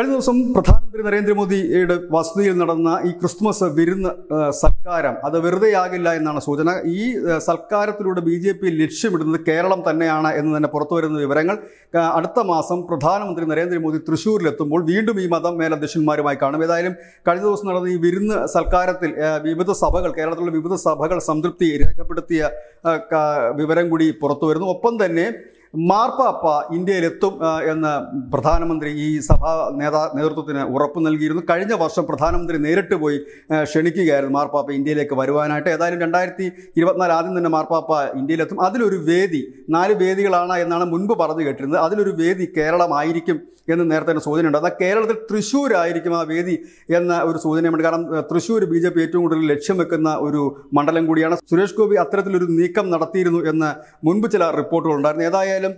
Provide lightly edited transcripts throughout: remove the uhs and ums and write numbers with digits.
കഴിഞ്ഞ ദിവസം പ്രധാനമന്ത്രി നരേന്ദ്രമോദിയുടെ വസതിയിൽ നടന്ന ഈ ക്രിസ്മസ് വിരുന്ന് സൽക്കാരം അത് വെറുതെയാകില്ല എന്നാണ് സൂചന. ഈ സൽക്കാരത്തിലൂടെ BJP ലക്ഷ്യമിടുന്നത് കേരളം തന്നെയാണ് എന്ന് തന്നെ പുറത്തുവരുന്ന വിവരങ്ങൾ. അടുത്ത മാസം പ്രധാനമന്ത്രി നരേന്ദ്രമോദി തൃശ്ശൂരിലെത്തുമ്പോൾ വീണ്ടും ഈ മതം മേലധ്യക്ഷന്മാരുമായി കാണും. ഏതായാലും കഴിഞ്ഞ ദിവസം നടന്ന ഈ വിരുന്ന് സൽക്കാരത്തിൽ വിവിധ സഭകൾ, കേരളത്തിലുള്ള വിവിധ സഭകൾ സംതൃപ്തി രേഖപ്പെടുത്തിയ വിവരം കൂടി പുറത്തു വരുന്നു. ഒപ്പം തന്നെ മാർപ്പാപ്പ ഇന്ത്യയിലെത്തും എന്ന് പ്രധാനമന്ത്രി ഈ സഭാ നേതൃത്വത്തിന് ഉറപ്പ് നൽകിയിരുന്നു. കഴിഞ്ഞ വർഷം പ്രധാനമന്ത്രി നേരിട്ട് പോയി ക്ഷണിക്കുകയായിരുന്നു മാർപ്പാപ്പ ഇന്ത്യയിലേക്ക് വരുവാനായിട്ട്. ഏതായാലും 2024 ആദ്യം തന്നെ മാർപ്പാപ്പ ഇന്ത്യയിലെത്തും. അതിലൊരു വേദി, 4 വേദികളാണ് എന്നാണ് മുൻപ് പറഞ്ഞു കേട്ടിരുന്നത്. അതിലൊരു വേദി കേരളമായിരിക്കും എന്ന് നേരത്തെ തന്നെ സൂചനയുണ്ട്. എന്നാൽ കേരളത്തിൽ തൃശ്ശൂരായിരിക്കും ആ വേദി എന്ന ഒരു സൂചനയുണ്ട്. കാരണം തൃശ്ശൂർ BJP ഏറ്റവും കൂടുതൽ ലക്ഷ്യം വെക്കുന്ന ഒരു മണ്ഡലം കൂടിയാണ്. സുരേഷ് ഗോപി അത്തരത്തിലൊരു നീക്കം നടത്തിയിരുന്നു എന്ന് മുൻപ് ചില റിപ്പോർട്ടുകളുണ്ടായിരുന്നു. ഏതായാലും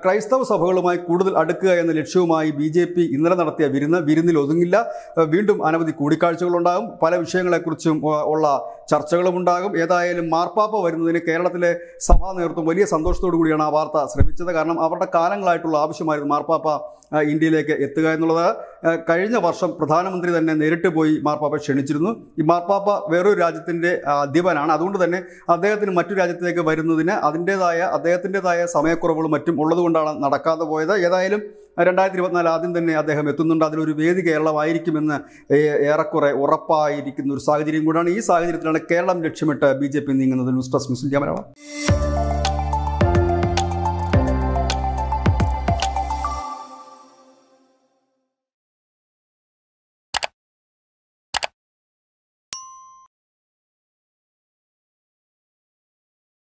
ക്രൈസ്തവ സഭകളുമായി കൂടുതൽ അടുക്കുക എന്ന ലക്ഷ്യവുമായി BJP ഇന്നലെ നടത്തിയ വിരുന്നിൽ ഒതുങ്ങില്ല. വീണ്ടും അനവധി കൂടിക്കാഴ്ചകളുണ്ടാകും, പല വിഷയങ്ങളെക്കുറിച്ചും ഉള്ള ചർച്ചകളും ഉണ്ടാകും. ഏതായാലും മാർപ്പാപ്പ വരുന്നതിന് കേരളത്തിലെ സഭാ നേതൃത്വം വലിയ സന്തോഷത്തോടു കൂടിയാണ് ആ വാർത്ത ശ്രമിച്ചത്. കാരണം അവരുടെ കാലങ്ങളായിട്ടുള്ള ആവശ്യമായിരുന്നു മാർപ്പാപ്പ ഇന്ത്യയിലേക്ക് എത്തുക എന്നുള്ളത്. കഴിഞ്ഞ വർഷം പ്രധാനമന്ത്രി തന്നെ നേരിട്ട് പോയി മാർപ്പാപ്പ ക്ഷണിച്ചിരുന്നു. ഈ മാർപ്പാപ്പ വേറൊരു രാജ്യത്തിൻ്റെ അധിപനാണ്. അതുകൊണ്ട് തന്നെ അദ്ദേഹത്തിന് മറ്റു രാജ്യത്തേക്ക് വരുന്നതിന് അദ്ദേഹത്തിൻ്റെതായ സമയക്കുറവുകളും മറ്റും ഉള്ളതുകൊണ്ടാണ് നടക്കാതെ പോയത്. ഏതായാലും 2024 ആദ്യം തന്നെ അദ്ദേഹം എത്തുന്നുണ്ട്. അതിലൊരു വേദി കേരളമായിരിക്കുമെന്ന് ഏറെക്കുറെ ഉറപ്പായിരിക്കുന്ന ഒരു സാഹചര്യം കൂടാണ്. ഈ സാഹചര്യത്തിലാണ് കേരളം ലക്ഷ്യമിട്ട് BJP നീങ്ങുന്നത്. News desk, news India Malayalam.